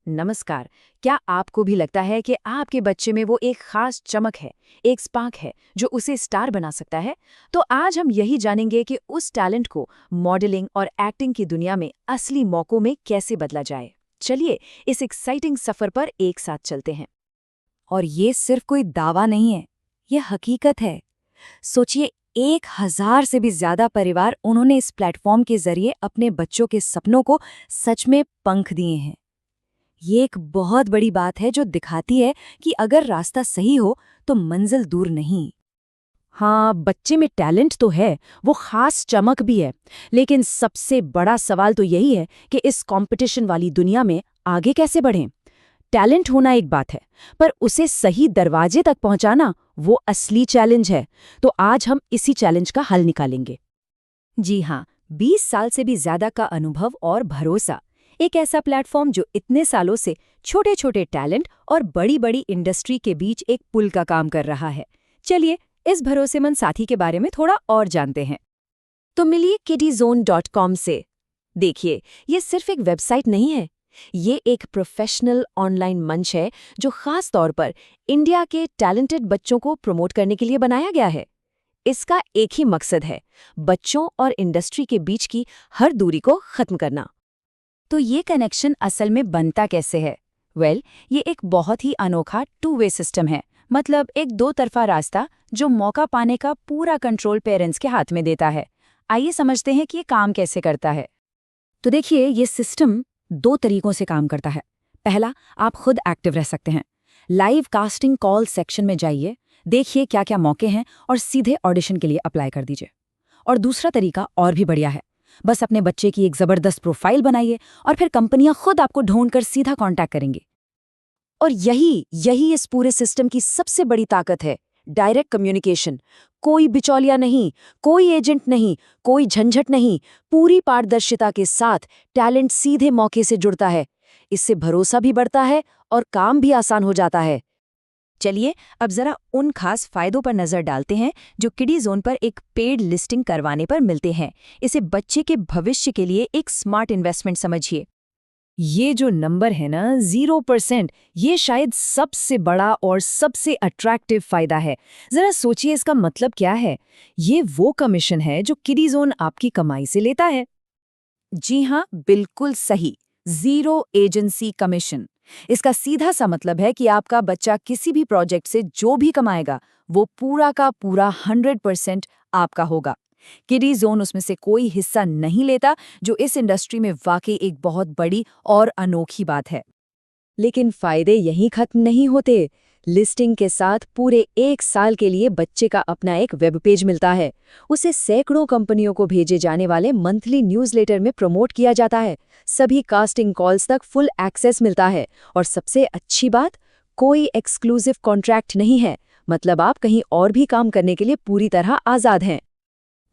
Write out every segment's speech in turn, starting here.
नमस्कार। क्या आपको भी लगता है कि आपके बच्चे में वो एक खास चमक है, एक स्पार्क है जो उसे स्टार बना सकता है? तो आज हम यही जानेंगे कि उस टैलेंट को मॉडलिंग और एक्टिंग की दुनिया में असली मौकों में कैसे बदला जाए। चलिए इस एक्साइटिंग सफर पर एक साथ चलते हैं। और ये सिर्फ कोई दावा नहीं है, ये हकीकत है। सोचिए, 1000 से भी ज्यादा परिवार उन्होंने इस प्लेटफॉर्म के जरिए अपने बच्चों के सपनों को सच में पंख दिए हैं। ये एक बहुत बड़ी बात है जो दिखाती है कि अगर रास्ता सही हो तो मंजिल दूर नहीं। हाँ, बच्चे में टैलेंट तो है, वो खास चमक भी है, लेकिन सबसे बड़ा सवाल तो यही है कि इस कंपटीशन वाली दुनिया में आगे कैसे बढ़ें। टैलेंट होना एक बात है, पर उसे सही दरवाजे तक पहुंचाना वो असली चैलेंज है। तो आज हम इसी चैलेंज का हल निकालेंगे। जी हाँ, 20 साल से भी ज्यादा का अनुभव और भरोसा। एक ऐसा प्लेटफॉर्म जो इतने सालों से छोटे छोटे टैलेंट और बड़ी बड़ी इंडस्ट्री के बीच एक पुल का काम कर रहा है। चलिए इस भरोसेमंद साथी के बारे में थोड़ा और जानते हैं। तो मिलिए kidyzone.com से। देखिए, ये सिर्फ एक वेबसाइट नहीं है, ये एक प्रोफेशनल ऑनलाइन मंच है जो खास तौर पर इंडिया के टैलेंटेड बच्चों को प्रमोट करने के लिए बनाया गया है। इसका एक ही मकसद है, बच्चों और इंडस्ट्री के बीच की हर दूरी को खत्म करना। तो ये कनेक्शन असल में बनता कैसे है? ये एक बहुत ही अनोखा टू वे सिस्टम है। मतलब एक दो तरफा रास्ता जो मौका पाने का पूरा कंट्रोल पेरेंट्स के हाथ में देता है। आइए समझते हैं कि ये काम कैसे करता है। तो देखिए, ये सिस्टम 2 तरीकों से काम करता है। पहला, आप खुद एक्टिव रह सकते हैं। लाइव कास्टिंग कॉल सेक्शन में जाइए, देखिए क्या क्या मौके हैं और सीधे ऑडिशन के लिए अप्लाई कर दीजिए। और दूसरा तरीका और भी बढ़िया है, बस अपने बच्चे की एक जबरदस्त प्रोफाइल बनाइए और फिर कंपनियां खुद आपको ढूंढकर सीधा कांटेक्ट करेंगी। और यही इस पूरे सिस्टम की सबसे बड़ी ताकत है, डायरेक्ट कम्युनिकेशन। कोई बिचौलिया नहीं, कोई एजेंट नहीं, कोई झंझट नहीं। पूरी पारदर्शिता के साथ टैलेंट सीधे मौके से जुड़ता है। इससे भरोसा भी बढ़ता है और काम भी आसान हो जाता है। चलिए अब जरा उन खास फायदों पर नजर डालते हैं जो किडी जोन पर एक पेड लिस्टिंग करवाने पर मिलते हैं। इसे बच्चे के भविष्य के लिए एक स्मार्ट इन्वेस्टमेंट समझिए। ये जो नंबर है ना, 0%, ये शायद सबसे बड़ा और सबसे अट्रैक्टिव फायदा है। जरा सोचिए इसका मतलब क्या है। ये वो कमीशन है जो किडी जोन आपकी कमाई से लेता है। जी हाँ, बिल्कुल सही। 0 एजेंसी कमीशन। इसका सीधा सा मतलब है कि आपका बच्चा किसी भी प्रोजेक्ट से जो भी कमाएगा वो पूरा का पूरा 100% आपका होगा। किडी जोन उसमें से कोई हिस्सा नहीं लेता, जो इस इंडस्ट्री में वाकई एक बहुत बड़ी और अनोखी बात है। लेकिन फायदे यहीं खत्म नहीं होते। लिस्टिंग के साथ पूरे 1 साल के लिए बच्चे का अपना एक वेब पेज मिलता है। उसे सैकड़ों कंपनियों को भेजे जाने वाले मंथली न्यूज़लेटर में प्रमोट किया जाता है। सभी कास्टिंग कॉल्स तक फुल एक्सेस मिलता है। और सबसे अच्छी बात, कोई एक्सक्लूसिव कॉन्ट्रैक्ट नहीं है। मतलब आप कहीं और भी काम करने के लिए पूरी तरह आज़ाद हैं।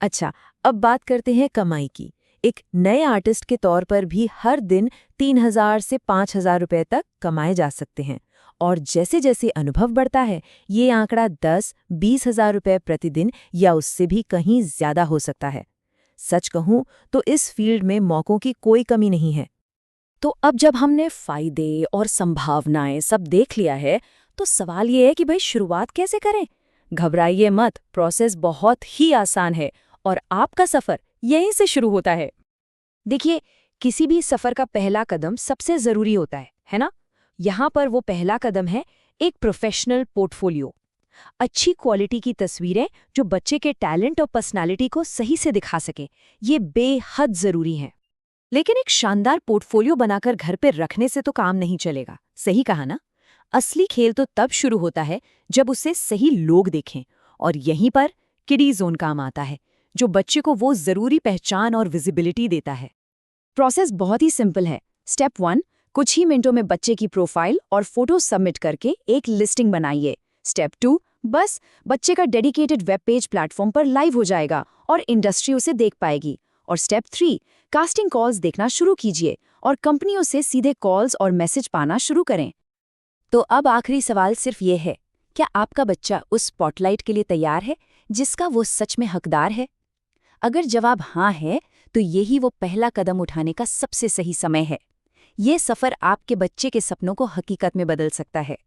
अच्छा, अब बात करते हैं कमाई की। एक नए आर्टिस्ट के तौर पर भी हर दिन 3000 से 5000 रुपए तक कमाए जा सकते हैं। और जैसे जैसे अनुभव बढ़ता है, ये आंकड़ा 10-20 हजार रुपए प्रतिदिन या उससे भी कहीं ज्यादा हो सकता है। सच कहूं तो इस फील्ड में मौकों की कोई कमी नहीं है। तो अब जब हमने फायदे और संभावनाएं सब देख लिया है, तो सवाल ये है कि भाई शुरुआत कैसे करें? घबराइए मत, प्रोसेस बहुत ही आसान है और आपका सफर यहीं से शुरू होता है। देखिए, किसी भी सफर का पहला कदम सबसे जरूरी होता है ना? यहाँ पर वो पहला कदम है एक प्रोफेशनल पोर्टफोलियो। अच्छी क्वालिटी की तस्वीरें जो बच्चे के टैलेंट और पर्सनालिटी को सही से दिखा सके, ये बेहद जरूरी है। लेकिन एक शानदार पोर्टफोलियो बनाकर घर पे रखने से तो काम नहीं चलेगा, सही कहा ना? असली खेल तो तब शुरू होता है जब उसे सही लोग देखें। और यहीं पर किडी जोन काम आता है, जो बच्चे को वो जरूरी पहचान और विजिबिलिटी देता है। प्रोसेस बहुत ही सिंपल है। स्टेप 1, कुछ ही मिनटों में बच्चे की प्रोफाइल और फोटो सबमिट करके एक लिस्टिंग बनाइए। स्टेप 2, बस बच्चे का डेडिकेटेड वेब पेज प्लेटफॉर्म पर लाइव हो जाएगा और इंडस्ट्री उसे देख पाएगी। और स्टेप 3, कास्टिंग कॉल्स देखना शुरू कीजिए और कंपनियों से सीधे कॉल्स और मैसेज पाना शुरू करें। तो अब आखिरी सवाल सिर्फ ये है, क्या आपका बच्चा उस स्पॉटलाइट के लिए तैयार है जिसका वो सच में हकदार है? अगर जवाब हाँ है, तो यही वो पहला कदम उठाने का सबसे सही समय है। ये सफ़र आपके बच्चे के सपनों को हकीकत में बदल सकता है।